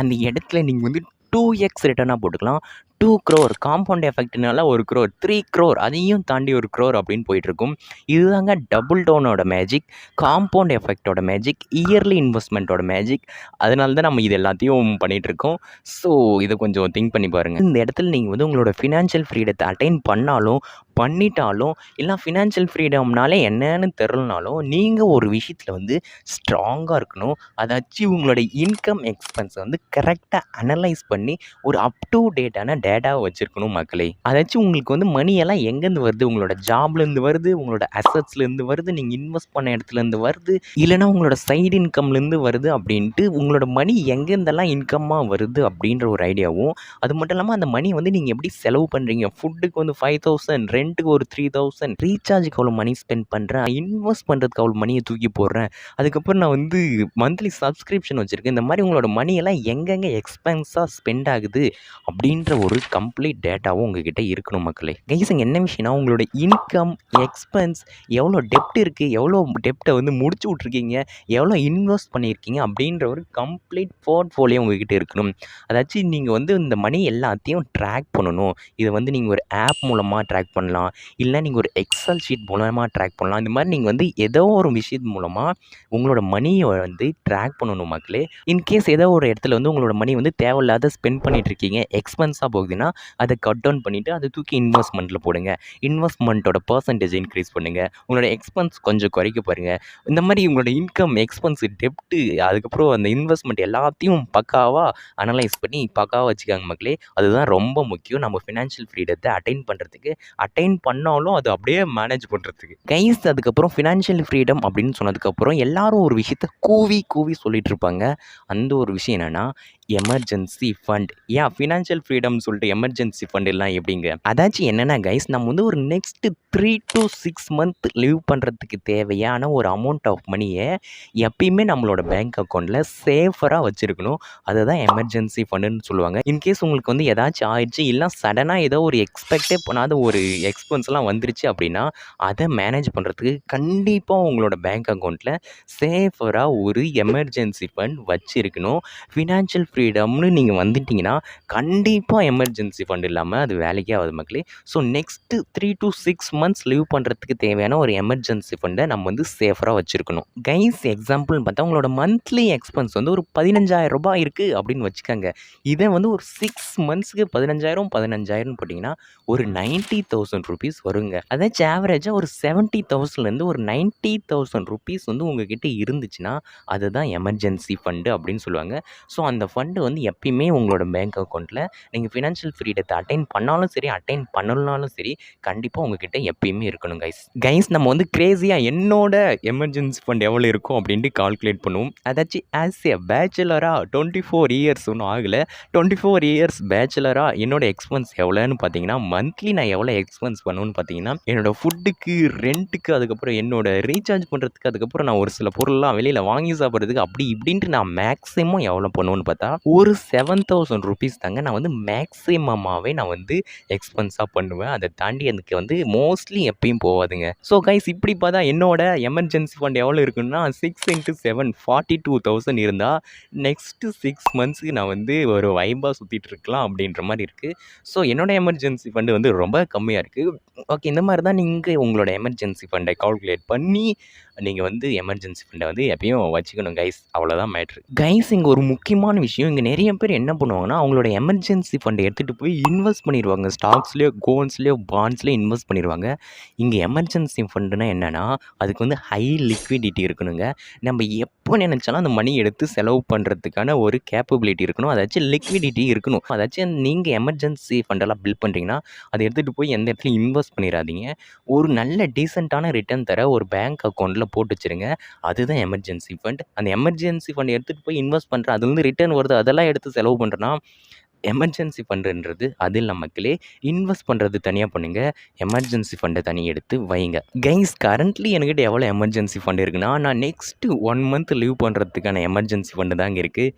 அந்த இடத்துல நீங்கள் வந்து 2x ரிட்டர்னாக போட்டுக்கலாம். 2 crore காம்பவுண்ட் எஃபெக்ட்னால 1 crore 3 crore அதையும் தாண்டி 1 crore அப்படின்னு போயிட்டுருக்கும். இதுதாங்க டபுள் டவுனோட மேஜிக், காம்பவுண்ட் எஃபெக்ட்டோட மேஜிக், இயர்லி இன்வெஸ்ட்மெண்ட்டோட மேஜிக். அதனால தான் நம்ம இது எல்லாத்தையும் பண்ணிகிட்ருக்கோம். ஸோ இதை கொஞ்சம் திங்க் பண்ணி பாருங்கள். இந்த இடத்துல நீங்கள் வந்து உங்களோட ஃபினான்ஷியல் ஃப்ரீடத்தை அட்டைன் பண்ணாலும் பண்ணிட்டாலும் இல்லை ஃபினான்ஷியல் ஃப்ரீடம்னாலே என்னன்னு தெரிலனாலும் நீங்கள் ஒரு விஷயத்தில் வந்து ஸ்ட்ராங்காக இருக்கணும். அதாச்சும் உங்களோட இன்கம் எக்ஸ்பென்ஸை வந்து கரெக்டாக அனலைஸ் பண்ணி ஒரு அப் டு டேட்டான டேட்டாவை வச்சுருக்கணும் மக்களே. அதாச்சும் உங்களுக்கு வந்து மணியெல்லாம் எங்கேருந்து வருது, உங்களோட ஜாப்லேருந்து வருது, உங்களோட அசட்ஸ்லேருந்து வருது, நீங்கள் இன்வெஸ்ட் பண்ண இடத்துலேருந்து வருது, இல்லைனா உங்களோட சைடு இன்கம்லேருந்து வருது அப்படின்ட்டு உங்களோட மணி எங்கேருந்தெல்லாம் இன்கம்மாக வருது அப்படின்ற ஒரு ஐடியாவும், அது மட்டும் இல்லாமல் அந்த மணி வந்து நீங்கள் எப்படி செலவு பண்ணுறீங்க, ஃபுட்டுக்கு வந்து 5000, ரெண்ட்டுக்கு ஒரு 3000, ரீசார்ஜுக்கு அவ்வளோ மணி ஸ்பெண்ட் பண்ணுறேன், இன்வெஸ்ட் பண்ணுறதுக்கு அவ்வளோ மணியை தூக்கி போடுறேன், அதுக்கப்புறம் நான் வந்து மந்த்லி சப்ஸ்கிரிப்ஷன் வச்சுருக்கேன். இந்த மாதிரி உங்களோட மணியெல்லாம் எங்கெங்கே எக்ஸ்பென்ஸாக ஸ்பெண்ட் ஆகுது அப்படின்ற ஒரு கம்ப்ளீட் டேட்டாவும் உங்ககிட்ட இருக்கணும் மக்களே. கைஸ் இங்கே என்ன விஷயம்னா உங்களோட இன்கம் எக்ஸ்பென்ஸ் எவ்வளோ டெப்ட் இருக்குது, எவ்வளோ டெப்ட்டை வந்து முடிச்சு விட்ருக்கீங்க, எவ்வளோ இன்வெஸ்ட் பண்ணியிருக்கீங்க அப்படின்ற ஒரு கம்ப்ளீட் போர்ட்ஃபோலியோ உங்ககிட்ட இருக்கணும். அதாச்சும் நீங்கள் வந்து இந்த மணி எல்லாத்தையும் ட்ராக் பண்ணணும். இதை வந்து நீங்கள் ஒரு ஆப் மூலமாக ட்ராக் பண்ணலாம், இல்லை நீங்கள் ஒரு எக்ஸல் ஷீட் மூலமாக ட்ராக் பண்ணலாம். இந்த மாதிரி நீங்கள் வந்து ஏதோ ஒரு விஷயத்து மூலமாக உங்களோட மணியை வந்து ட்ராக் பண்ணணும் மக்களே. இன்கேஸ் ஏதோ ஒரு இடத்துல வந்து உங்களோட மணி வந்து தேவையில்லாத ஸ்பெண்ட் பண்ணிட்டு இருக்கீங்க, எக்ஸ்பென்ஸாக போகுதுன்னா அதை கட் டவுன் பண்ணிவிட்டு அதை தூக்கி இன்வெஸ்ட்மெண்ட்டில் போடுங்க. இன்வெஸ்ட்மெண்ட்டோட பர்சன்டேஜ் இன்க்ரீஸ் பண்ணுங்கள். உங்களோட எக்ஸ்பென்ஸ் கொஞ்சம் குறைக்க பாருங்கள். இந்த மாதிரி உங்களோட இன்கம் எக்ஸ்பென்ஸ் டெப்ட்டு அதுக்கப்புறம் அந்த இன்வெஸ்ட்மெண்ட் எல்லாத்தையும் பக்காவாக அனலைஸ் பண்ணி பக்காவாக வச்சுக்காங்க மக்களே. அதுதான் ரொம்ப முக்கியம் நம்ம ஃபினான்ஷியல் ஃப்ரீடத்தை அட்டைன் பண்ணுறதுக்கு, அட்டைன் பண்ணாலும் அது அப்படியே மேனேஜ் பண்ணுறதுக்கு. கைஸ் அதுக்கப்புறம் ஃபினான்ஷியல் ஃப்ரீடம் அப்படின்னு சொன்னதுக்கப்புறம் எல்லாரும் ஒரு விஷயத்த கூவி கூவி சொல்லிட்டு இருப்பாங்க. அந்த ஒரு விஷயம் என்னென்னா எமர்ஜென்சி ஃபண்ட். ஃபினான்ஷியல் ஃப்ரீடம் சொல்லிட்டு எமர்ஜென்சி ஃபண்ட் எல்லாம் எப்படிங்க? அதாச்சும் என்னென்னா கைஸ் நம்ம வந்து ஒரு நெக்ஸ்ட் 3 to 6 மந்த் லிவ் பண்ணுறதுக்கு தேவையான ஒரு அமௌண்ட் ஆஃப் மணியை எப்பயுமே நம்மளோட பேங்க் அக்கௌண்ட்டில் சேஃபராக வச்சுருக்கணும். அதுதான் எமர்ஜென்சி ஃபண்டுன்னு சொல்லுவாங்க. இன்கேஸ் உங்களுக்கு வந்து ஏதாச்சும் ஆயிடுச்சு, இல்லை சடனாக ஏதோ ஒரு எக்ஸ்பெக்டே பண்ணாத ஒரு எக்ஸ்பென்ஸ்லாம் வந்துருச்சு அப்படின்னா அதை மேனேஜ் பண்ணுறதுக்கு கண்டிப்பாக உங்களோட பேங்க் அக்கௌண்ட்டில் சேஃபராக ஒரு எமர்ஜென்சி ஃபண்ட் வச்சுருக்கணும். ஃபினான்ஷியல் ஃப்ரீடம்னு நீங்கள் வந்துட்டிங்கன்னா கண்டிப்பாக எமர்ஜென்சி ஃபண்ட் இல்லாமல் அது வேலைக்கே ஆகாது மக்களே. So next 3 to 6 months leave பண்ணுறதுக்கு தேவையான ஒரு எமர்ஜென்சி ஃபண்டை நம்ம வந்து சேஃபராக வச்சுருக்கணும். கைஸ் எக்ஸாம்பிள்னு பார்த்தா உங்களோட மந்த்லி எக்ஸ்பென்ஸ் வந்து ஒரு 15,000 ரூபாய் இருக்குது அப்படின்னு வச்சுக்கோங்க. இதை வந்து ஒரு 6 மந்த்ஸுக்கு 15,000 போட்டிங்கன்னா ஒரு 90,000 ருபீஸ் வருங்க. அதாச்சும் ஆவரேஜாக ஒரு 70,000லேருந்து ஒரு 90,000 ருபீஸ் வந்து உங்ககிட்ட இருந்துச்சுன்னா அதுதான் எமர்ஜென்சி ஃபண்டு அப்படின்னு சொல்லுவாங்க. ஸோ அந்த ஃபண்டு வந்து எப்பயுமே உங்களோட பேங்க் அக்கௌண்ட்டில் நீங்கள் ஃபினான்ஷியல் ஃப்ரீடத்தை அட்டைன் பண்ணாலும் சரி, அட்டைன் பண்ணலனாலும் சரி, கண்டிப்பாக உங்ககிட்ட எப்பயுமே இருக்கணும் கைஸ் நம்ம வந்து கிரேஸியாக என்னோட எமர்ஜென்சி ஃபண்ட் எவ்வளோ இருக்கும் அப்படின்ட்டு கால்குலேட் பண்ணுவோம். அதாச்சும் ஆஸ் ஏ பேச்சுலராக 24 இயர்ஸ் ஒன்றும் ஆகலை, 24 இயர்ஸ் பேச்சுலராக என்னோட எக்ஸ்பென்ஸ் எவ்வளோன்னு பார்த்தீங்கன்னா மந்த்லி நான் எவ்வளோ எக்ஸ்பென்ஸ் பண்ணுவேன்னு பார்த்தீங்கன்னா என்னோடய ஃபுட்டுக்கு, ரெண்ட்டுக்கு, அதுக்கப்புறம் என்னோட ரீசார்ஜ் பண்ணுறதுக்கு, அதுக்கப்புறம் நான் ஒரு சில பொருள்லாம் வெளியில் வாங்கி சாப்பிட்றதுக்கு அப்படி இப்படின்ட்டு நான் மேக்ஸிமம் எவ்வளோ பண்ணுவேன்னு பார்த்தா ஒரு 7,000 ருபீஸ் தாங்க நான் வந்து மேக்ஸிமமாகவே நான் வந்து எக்ஸ்பென்ஸாக பண்ணுவேன். அதை தாண்டி எனக்கு வந்து மோஸ்ட்லி எப்பயும் போகாதுங்க. ஸோ கைஸ் இப்படி பார்த்தா என்னோட எமர்ஜென்சி ஃபண்ட் எவ்வளோ இருக்குன்னா 6 × 7 42,000 இருந்தால் நெக்ஸ்ட்டு 6 மந்த்ஸுக்கு நான் வந்து ஒரு வைபாக சுற்றிட்டு இருக்கலாம் அப்படின்ற மாதிரி இருக்குது. ஸோ என்னோட எமர்ஜென்சி ஃபண்டு வந்து ரொம்ப கம்மியாக இருக்குது. ஓகே, இந்த மாதிரி தான் நீங்கள் உங்களோட எமர்ஜென்சி ஃபண்டை கால்குலேட் பண்ணி நீங்கள் வந்து எமர்ஜென்சி ஃபண்டை வந்து எப்பயும் வச்சுக்கணும் கைஸ். அவ்வளோதான் மேட்ரு கைஸ். இங்கே ஒரு முக்கியமான விஷயம், இங்கே நிறைய பேர் என்ன பண்ணுவாங்கன்னா அவங்களோட எமர்ஜென்சி ஃபண்டை எடுத்துகிட்டு போய் இன்வெஸ்ட் பண்ணிடுவாங்க. ஸ்டாக்ஸ்லேயோ, கோல்ஸ்லேயோ, பாண்ட்ஸ்லேயோ இன்வெஸ்ட் பண்ணிடுவாங்க. இங்கே எமர்ஜென்சி ஃபண்டுனா என்னென்னா அதுக்கு வந்து ஹை லிக்விடிட்டி இருக்கணுங்க. நம்ம எப்போ நினச்சாலும் அந்த மணி எடுத்து செலவு பண்ணுறதுக்கான ஒரு கேப்பபிலிட்டி இருக்கணும். அதாச்சும் லிக்விடிட்டி இருக்கணும். அதாச்சும் நீங்கள் எமர்ஜென்சி ஃபண்டெல்லாம் பில்ட் பண்ணுறீங்கன்னா அதை எடுத்துகிட்டு போய் எந்த இடத்துலையும் இன்வெஸ்ட் பண்ணிடாதீங்க. ஒரு நல்ல டீசெண்டான ரிட்டர்ன் தர ஒரு பேங்க் அக்கௌண்ட்டில் போட்டு வச்சுருங்க. அதுதான் எமர்ஜென்சி ஃபண்ட். அந்த எமர்ஜென்சி ஃபண்ட் எடுத்துகிட்டு போய் இன்வெஸ்ட் பண்ணுறேன், அதுலேருந்து ரிட்டர்ன் வருது, அதெல்லாம் எடுத்து செலவு பண்ணுறேன்னா எமர்ஜென்சி ஃபண்டுன்றது அது இல்லை மக்களே. இன்வெஸ்ட் பண்ணுறது தனியாக பண்ணுங்க, எமர்ஜென்சி ஃபண்டை தனியாக எடுத்து வைங்க கைஸ். கரண்ட்லி என்கிட்ட எவ்வளோ எமர்ஜென்சி ஃபண்ட் இருக்குன்னா நான் நெக்ஸ்ட்டு 1 மந்த் லீவ் பண்ணுறதுக்கான எமர்ஜென்சி ஃபண்டு தாங்க இருக்குது.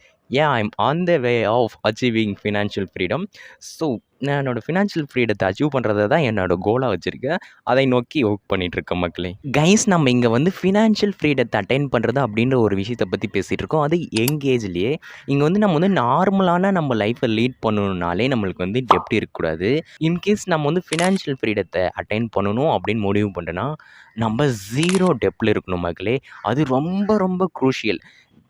I'm on the way of achieving financial freedom. So நான் என்னோடய ஃபினான்ஷியல் ஃப்ரீடத்தை அச்சீவ் பண்ணுறத தான் என்னோடய கோலாக வச்சுருக்கேன். அதை நோக்கி ஒர்க் பண்ணிகிட்ருக்கேன் மக்களே. கைஸ், நம்ம இங்கே வந்து ஃபினான்ஷியல் ஃப்ரீடத்தை அட்டைன் பண்ணுறது அப்படின்ற ஒரு விஷயத்தை பற்றி பேசிகிட்டு இருக்கோம். அது யங் ஏஜ்லேயே. இங்கே வந்து நம்ம வந்து நார்மலான நம்ம லைஃப்பை லீட் பண்ணணுன்னாலே நம்மளுக்கு வந்து டெப்ட் இருக்கக்கூடாது. இன்கேஸ் நம்ம வந்து ஃபினான்ஷியல் ஃப்ரீடத்தை அட்டைன் பண்ணணும் அப்படின்னு முடிவு பண்ணிட்டோன்னா நம்ம 0 டெப்டில் இருக்கணும் மக்களே. அது ரொம்ப ரொம்ப க்ரூஷியல்.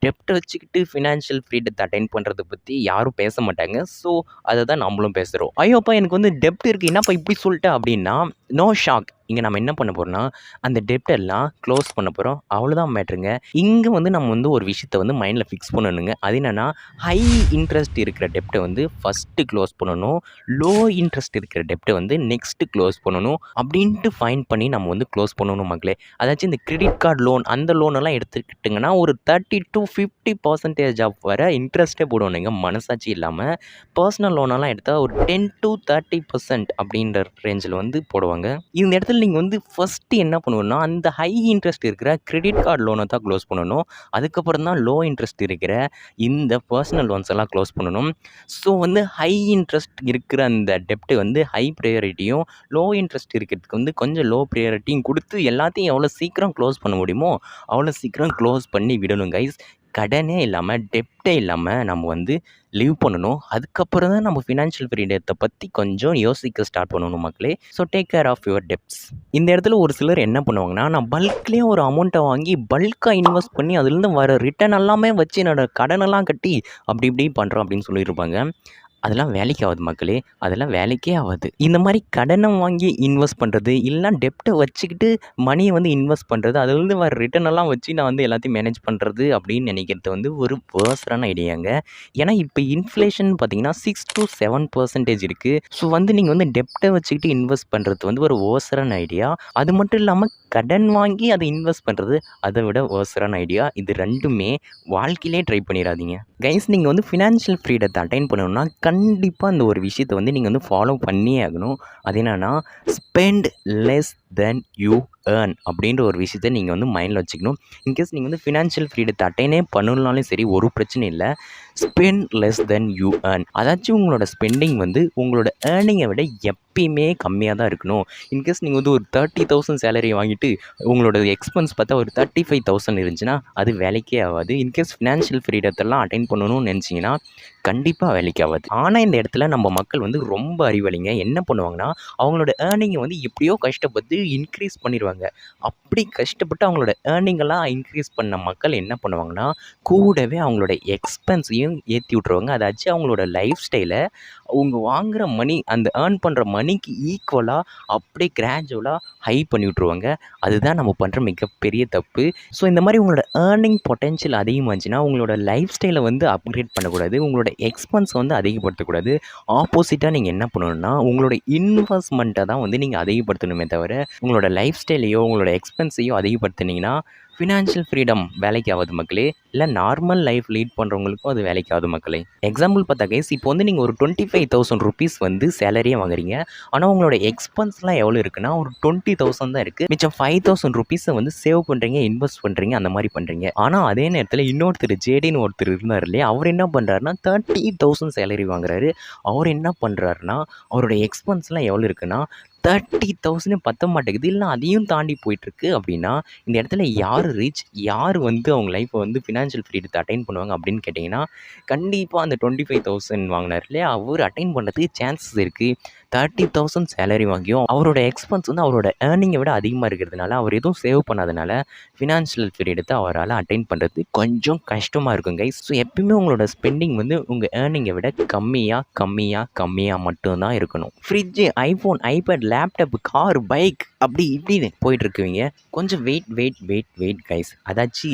டெப்ட்டை வச்சுக்கிட்டு ஃபினான்ஷியல் ஃப்ரீடத்தை அட்டைன் பண்ணுறத பற்றி யாரும் பேச மாட்டாங்க. ஸோ அதை தான் நம்மளும் பேசுகிறோம். ஐயோப்பா எனக்கு வந்து டெப்ட் இருக்குது, என்னப்பா இப்படி சொல்லிட்டேன் அப்படின்னா, நோ ஷாக். இங்கே நம்ம என்ன பண்ண போகிறோம்னா, அந்த டெப்ட் எல்லாம் க்ளோஸ் பண்ண போகிறோம். அவ்வளோதான் மேட்ருங்க. இங்கே வந்து நம்ம வந்து ஒரு விஷயத்தை வந்து மைண்டில் ஃபிக்ஸ் பண்ணணுங்க. அது என்னென்னா, ஹை இன்ட்ரெஸ்ட் இருக்கிற டெப்ட்டை வந்து ஃபஸ்ட்டு க்ளோஸ் பண்ணணும். லோ இன்ட்ரெஸ்ட் இருக்கிற டெப்ட்டை வந்து நெக்ஸ்ட்டு க்ளோஸ் பண்ணணும் அப்படின்ட்டு ஃபைன் பண்ணி நம்ம வந்து க்ளோஸ் பண்ணணும் மக்களே. அதாச்சும் இந்த கிரெடிட் கார்டு லோன், அந்த லோனெல்லாம் எடுத்துக்கிட்டிங்கன்னா ஒரு 30-50% ஆஃப் வர இன்ட்ரெஸ்ட்டே போடுவானுங்க மனசாட்சி இல்லாமல். பர்சனல் லோனெல்லாம் எடுத்தால் ஒரு 10-30% அப்படின்ற ரேஞ்சில் வந்து போடுவாங்க. இந்த இடத்துல நீங்கள் வந்து ஃபஸ்ட்டு என்ன பண்ணணும்னா, அந்த ஹை இன்ட்ரெஸ்ட் இருக்கிற கிரெடிட் கார்டு லோனை தான் க்ளோஸ் பண்ணணும். அதுக்கப்புறம் தான் லோ இன்ட்ரெஸ்ட் இருக்கிற இந்த பர்சனல் லோன்ஸ் எல்லாம் க்ளோஸ் பண்ணணும். ஸோ வந்து ஹை இன்ட்ரெஸ்ட் இருக்கிற அந்த டெப்ட்டு வந்து ஹை ப்ரையாரிட்டியும், லோ இன்ட்ரெஸ்ட் இருக்கிறதுக்கு வந்து கொஞ்சம் லோ ப்ரையாரிட்டியும் கொடுத்து எல்லாத்தையும் எவ்வளோ சீக்கிரம் க்ளோஸ் பண்ண முடியுமோ அவ்வளோ சீக்கிரம் க்ளோஸ் பண்ணி விடணும் கைஸ். கடனே இல்லாமல், டெப்ட்டே இல்லாமல் நம்ம வந்து லிவ் பண்ணணும். அதுக்கப்புறம் தான் நம்ம ஃபினான்ஷியல் ஃப்ரீடத்தை பற்றி கொஞ்சம் யோசிக்க ஸ்டார்ட் பண்ணணும் மக்களே. So take care of your debts. இந்த இடத்துல ஒரு சிலர் என்ன பண்ணுவாங்கன்னா, நான் பல்க்லேயே ஒரு அமௌண்ட்டை வாங்கி பல்காக இன்வெஸ்ட் பண்ணி அதுலேருந்து வர ரிட்டர்ன் எல்லாமே வச்சு என்னோடய கடனெல்லாம் கட்டி அப்படி இப்படி பண்ணுறோம் அப்படின்னு சொல்லியிருப்பாங்க. அதெல்லாம் வேலைக்கு ஆகாது மக்களே. அதெல்லாம் வேலைக்கே ஆகாது. இந்த மாதிரி கடனை வாங்கி இன்வெஸ்ட் பண்ணுறது, இல்லைனா டெப்ட்டை வச்சுக்கிட்டு மணியை வந்து இன்வெஸ்ட் பண்ணுறது, அதுலேருந்து வர ரிட்டர்ன் எல்லாம் வச்சு நான் வந்து எல்லாத்தையும் மேனேஜ் பண்ணுறது அப்படின்னு நினைக்கிறது வந்து ஒரு வேர்ஸ்டான ஐடியாங்க. ஏன்னா இப்போ இன்ஃப்ளேஷன் பார்த்தீங்கன்னா 6-7% இருக்குது. ஸோ வந்து நீங்கள் வந்து டெப்ட்டை வச்சுக்கிட்டு இன்வெஸ்ட் பண்ணுறது வந்து ஒரு வேர்ஸ்டான ஐடியா. அது மட்டும் இல்லாமல் கடன் வாங்கி அதை இன்வெஸ்ட் பண்ணுறது அதை விட வேர்ஸ்டான ஐடியா. இது ரெண்டுமே வாழ்க்கையிலே ட்ரை பண்ணிடாதீங்க கைஸ். நீங்கள் வந்து ஃபினான்ஷியல் ஃப்ரீடத்தை அட்டைன் பண்ணணும்னா கண்டிப்பாக அந்த ஒரு விஷயத்தை வந்து நீங்கள் வந்து ஃபாலோ பண்ணியே ஆகணும். அது என்னென்னா, spend less then you earn அப்படின்ற ஒரு விஷயத்தை நீங்கள் வந்து மைண்டில் வச்சுக்கணும். இன்கேஸ் நீங்கள் வந்து ஃபினான்ஷியல் ஃப்ரீடத்தை அட்டைனே பண்ணணும்னாலும் சரி, ஒரு பிரச்சனை இல்லை. Spend less then you earn. அதாச்சும் உங்களோட ஸ்பெண்டிங் வந்து உங்களோட ஏர்னிங்கை விட எப்பயுமே கம்மியாக தான் இருக்கணும். இன்கேஸ் நீங்கள் வந்து ஒரு 30,000 சேலரி வாங்கிட்டு உங்களோட எக்ஸ்பென்ஸ் பார்த்தா ஒரு 35,000 இருந்துச்சுன்னா அது வேலைக்கே ஆகாது. இன்கேஸ் ஃபினான்ஷியல் ஃப்ரீடத்தெல்லாம் அட்டைன் பண்ணணும்னு நினச்சிங்கன்னா கண்டிப்பாக வேலைக்கு ஆகாது. ஆனால் இந்த இடத்துல நம்ம மக்கள் வந்து ரொம்ப அறிவாளிங்க. என்ன பண்ணுவாங்கன்னா, அவங்களோட ஏர்னிங்கை வந்து எப்படியோ கஷ்டப்பட்டு இன்க்ரீஸ் பண்ணிடுவாங்க. அப்படி கஷ்டப்பட்டு அவங்களோட ஏர்னிங்கெல்லாம் இன்க்ரீஸ் பண்ண மக்கள் என்ன பண்ணுவாங்கன்னா, கூடவே அவங்களோட எக்ஸ்பென்ஸையும் ஏற்றி விட்ருவாங்க. அதாச்சும் அவங்களோட லைஃப் ஸ்டைலை அவங்க வாங்குகிற மணி, அந்த ஏர்ன் பண்ணுற மணிக்கு ஈக்குவலாக அப்படியே கிராஜுவலாக ஹை பண்ணி விட்ருவாங்க. அதுதான் நம்ம பண்ணுற மிகப்பெரிய தப்பு. ஸோ இந்த மாதிரி உங்களோட ஏர்னிங் பொட்டென்ஷியல் அதிகமாச்சுன்னா உங்களோட லைஃப் ஸ்டைலை வந்து அப்கிரேட் பண்ணக்கூடாது. உங்களோட எக்ஸ்பென்ஸ் வந்து அதிகப்படுத்தக்கூடாது. ஆப்போசிட்டாக நீங்கள் என்ன பண்ணணும்னா, உங்களோட இன்வெஸ்ட்மெண்ட்டை தான் வந்து நீங்கள் அதிகப்படுத்தணுமே தவிர உங்களோட லைஃப் ஸ்டைலையோ உங்களோட எக்ஸ்பென்ஸையோ அதிகப்படுத்தினீங்கன்னா ஃபினான்ஷியல் ஃப்ரீடம் வேலைக்கு ஆகாது மக்களே. இல்லை நார்மல் லைஃப் லீட் பண்ணுறவங்களுக்கும் அது வேலைக்கு ஆகுது மக்களே. எக்ஸாம்பிள் பார்த்தா கைஸ், இப்போ வந்து நீங்கள் ஒரு 25,000 ருபீஸ் வந்து சேலரியே வாங்குறீங்க. ஆனால் உங்களோட எக்ஸ்பென்ஸ்லாம் எவ்வளோ இருக்குன்னா ஒரு 20,000 தான் இருக்குது. மிச்சம் 5,000 ருபீஸை வந்து சேவ் பண்ணுறீங்க, இன்வெஸ்ட் பண்ணுறீங்க, அந்த மாதிரி பண்ணுறீங்க. ஆனால் அதே நேரத்தில் இன்னொருத்தர் ஜேடின்னு ஒருத்தர் இருந்தார் இல்லையா, அவர் என்ன பண்ணுறாருன்னா 30,000 சேலரி வாங்குறாரு. அவர் என்ன பண்ணுறாருன்னா, அவரோட எக்ஸ்பென்ஸ்லாம் எவ்வளோ இருக்குன்னா 30,000 பத்த மாட்டேங்குது, இல்லை அதையும் தாண்டி போயிட்டுருக்கு. அப்படின்னா இந்த இடத்துல யார் ரீச், யார் வந்து அவங்க லைஃப்பை வந்து ஃபினான்ஷியல் ஃப்ரீடத்தை அட்டைன் பண்ணுவாங்க அப்படின்னு கேட்டிங்கன்னா, கண்டிப்பாக அந்த 25,000 வாங்கினார் இல்லையா, அவர் அட்டைன் பண்ணுறதுக்கு சான்சஸ் இருக்குது. 30,000 சேலரி வாங்கியும் அவரோட எக்ஸ்பென்ஸ் வந்து அவரோட ஏர்னிங்கை விட அதிகமாக இருக்கிறதுனால, அவர் எதுவும் சேவ் பண்ணாதனால ஃபினான்ஷியல் ஃப்ரீடத்தை அவரால் அட்டைன் பண்ணுறது கொஞ்சம் கஷ்டமாக இருக்கும் கைஸ். ஸோ எப்பயுமே உங்களோட ஸ்பெண்டிங் வந்து உங்கள் ஏர்னிங்கை விட கம்மியாக மட்டும்தான் இருக்கணும். Fridge, iPhone, iPad, laptop, car, bike அப்படி இப்படின்னு போயிட்டுருக்குவீங்க. கொஞ்சம் வெயிட் கைஸ். அதாச்சு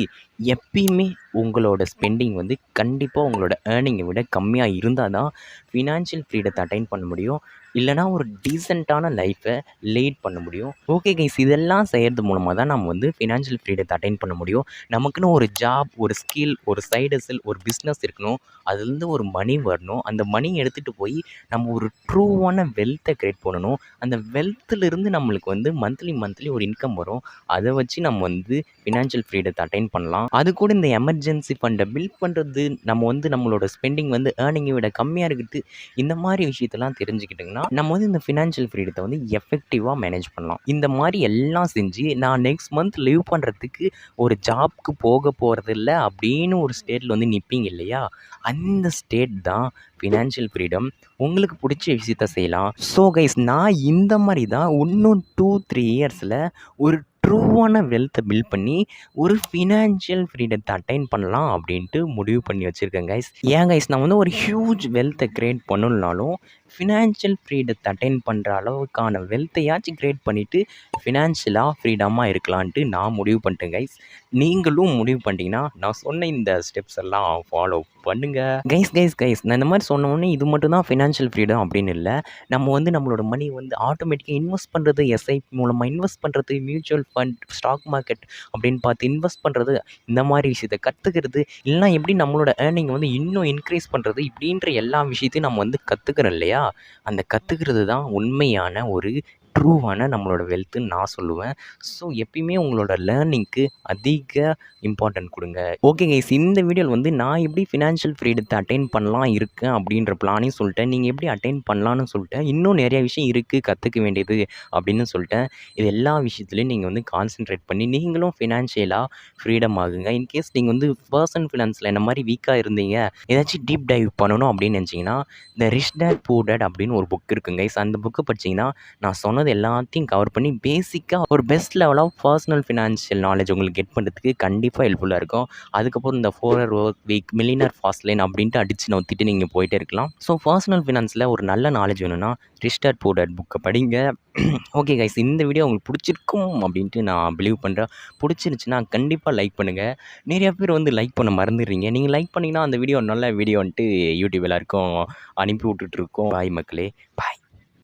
எப்பயுமே உங்களோட ஸ்பெண்டிங் வந்து கண்டிப்பாக உங்களோட ஏர்னிங்கை விட கம்மியாக இருந்தால் தான் ஃபினான்ஷியல் ஃப்ரீடத்தை அட்டைன் பண்ண முடியும். இல்லைனா ஒரு டீசெண்டான லைஃப்பை லீட் பண்ண முடியும். ஓகே கைஸ், இதெல்லாம் செய்கிறது மூலமாக தான் நம்ம வந்து ஃபினான்ஷியல் ஃப்ரீடத்தை அட்டைன் பண்ண முடியும். நமக்குன்னு ஒரு ஜாப், ஒரு ஸ்கில், ஒரு சைடு ஹஸ்ல், ஒரு பிஸ்னஸ் இருக்கணும். அதுலேருந்து ஒரு மணி வரணும். அந்த மணி எடுத்துகிட்டு போய் நம்ம ஒரு ட்ரூவான வெல்த்தை க்ரியேட் பண்ணணும். அந்த வெல்த்துலேருந்து நம்மளுக்கு வந்து மந்த்லி ஒரு இன்கம் வரும். அதை வச்சு நம்ம வந்து ஃபினான்ஷியல் ஃப்ரீடத்தை அட்டைன் பண்ணலாம். அது கூட இந்த எமர்ஜென்சி ஃபண்டை பில்ட் பண்ணுறது, நம்ம வந்து நம்மளோட ஸ்பெண்டிங் வந்து ஏர்னிங்கை விட கம்மியாக இருக்குது. இந்த மாதிரி விஷயத்தெல்லாம் தெரிஞ்சுக்கிட்டிங்கன்னா நம்ம வந்து இந்த ஃபினான்ஷியல் ஃப்ரீடத்தை வந்து எஃபெக்டிவாக மேனேஜ் பண்ணலாம். இந்த மாதிரி எல்லாம் செஞ்சு நான் நெக்ஸ்ட் மந்த் லீவ் பண்ணுறதுக்கு ஒரு ஜாப்க்கு போக போகிறதில்ல அப்படின்னு ஒரு ஸ்டேட்டில் வந்து நிற்பீங்க இல்லையா, அந்த ஸ்டேட் தான் ஃபினான்ஷியல் ஃப்ரீடம். உங்களுக்கு பிடிச்ச விஷயத்த செய்யலாம். ஸோ கைஸ், நான் இந்த மாதிரி தான் இன்னும் 2-3 இயர்ஸில் ஒரு ட்ரூவான வெல்த்தை பில்ட் பண்ணி ஒரு ஃபினான்ஷியல் ஃப்ரீடத்தை அட்டைன் பண்ணலாம் அப்படின்ட்டு முடிவு பண்ணி வச்சுருக்கேன் கைஸ். ஏன் கைஸ், நான் வந்து ஒரு ஹியூஜ் வெல்த்தை க்ரியேட் பண்ணணுன்னாலும் ஃபினான்ஷியல் ஃப்ரீடத்தை அட்டைன் பண்ணுற அளவுக்கான வெல்த்தையாச்சும் க்ரியேட் பண்ணிவிட்டு ஃபினான்ஷியலாக ஃப்ரீடமாக இருக்கலான்ட்டு நான் முடிவு பண்ணிட்டேன் கைஸ். நீங்களும் முடிவு பண்ணிட்டீங்கன்னா நான் சொன்ன இந்த ஸ்டெப்ஸ் எல்லாம் ஃபாலோ பண்ணுங்கள் கைஸ். நான் இந்த மாதிரி சொன்ன உடனே இது மட்டும் தான் ஃபினான்ஷியல் ஃப்ரீடம் அப்படின்னு இல்லை. நம்ம வந்து நம்மளோட மணி வந்து ஆட்டோமேட்டிக்காக இன்வெஸ்ட் பண்ணுறது, எஸ்ஐபி மூலமாக இன்வெஸ்ட் பண்ணுறது, மியூச்சுவல் ஃபண்ட், ஸ்டாக் மார்க்கெட் அப்படின்னு பார்த்து இன்வெஸ்ட் பண்ணுறது, இந்த மாதிரி விஷயத்தை கற்றுக்கிறது, இல்லைனா எப்படி நம்மளோட ஏர்னிங் வந்து இன்னும் இன்க்ரீஸ் பண்ணுறது, இப்படின்ற எல்லா விஷயத்தையும் நம்ம வந்து கற்றுக்கிறோம் இல்லையா, அந்த கற்றுக்கிறது தான் உண்மையான ஒரு ட்ரூவான நம்மளோட வெல்த்துன்னு நான் சொல்லுவேன். ஸோ எப்பயுமே உங்களோட லேர்னிங்க்கு அதிக இம்பார்ட்டன்ட் கொடுங்க. ஓகே கைஸ், இந்த வீடியோவில் வந்து நான் எப்படி ஃபினான்ஷியல் ஃப்ரீடத்தை அட்டைன் பண்ணலாம் இருக்கேன் அப்படின்ற பிளானையும் சொல்லிட்டேன். நீங்கள் எப்படி அட்டைன் பண்ணலான்னு சொல்லிட்டேன். இன்னும் நிறைய விஷயம் இருக்குது கற்றுக்க வேண்டியது அப்படின்னு சொல்லிட்டேன். இது எல்லா விஷயத்துலையும் நீங்கள் வந்து கான்சென்ட்ரேட் பண்ணி நீங்களும் ஃபினான்ஷியலாக ஃப்ரீடம் ஆகுங்க. இன்கேஸ் நீங்கள் வந்து பர்சனல் ஃபினான்ஸில் என்ன மாதிரி வீக்காக இருந்தீங்க, ஏதாச்சும் டீப் டைவ் பண்ணணும் அப்படின்னு நினச்சிங்கன்னா இந்த ரிச் டேட் புவர் டேட் அப்படின்னு ஒரு புக் இருக்குங்க கைஸ். அந்த புக்கை படிச்சிங்கன்னா நான் சொன்னது எல்லாத்தையும் கவர் பண்ணி பேசிக்காக ஒரு best level of personal financial knowledge உங்களுக்கு கெட் பண்ணுறதுக்கு கண்டிப்பாக ஹெல்ப்ஃபுல்லாக இருக்கும். அதுக்கப்புறம் இந்த 4 hour work week, millionaire fast line அப்படின்ட்டு அடிச்சு நோத்திட்டு நீங்கள் போயிட்டே இருக்கலாம். ஸோ பர்சனல் ஃபினான்ஸில் ஒரு நல்ல நாலேஜ் வேணும்னா ரிச் டேட் புவர் டேட் புக்கை படிங்க. ஓகே கைஸ், இந்த வீடியோ உங்களுக்கு பிடிச்சிருக்கும் அப்படின்ட்டு நான் பிலீவ் பண்ணுறேன். பிடிச்சிருந்துச்சுன்னா கண்டிப்பாக லைக் பண்ணுங்கள். நிறைய பேர் வந்து லைக் பண்ண மறந்துடுறீங்க. நீங்கள் லைக் பண்ணிங்கன்னா அந்த வீடியோ நல்ல வீடியோன்ட்டு யூடியூப் எல்லாருக்கும் அனுப்பி விட்டுட்ருக்கோம். பாய் மக்களே, பாய்.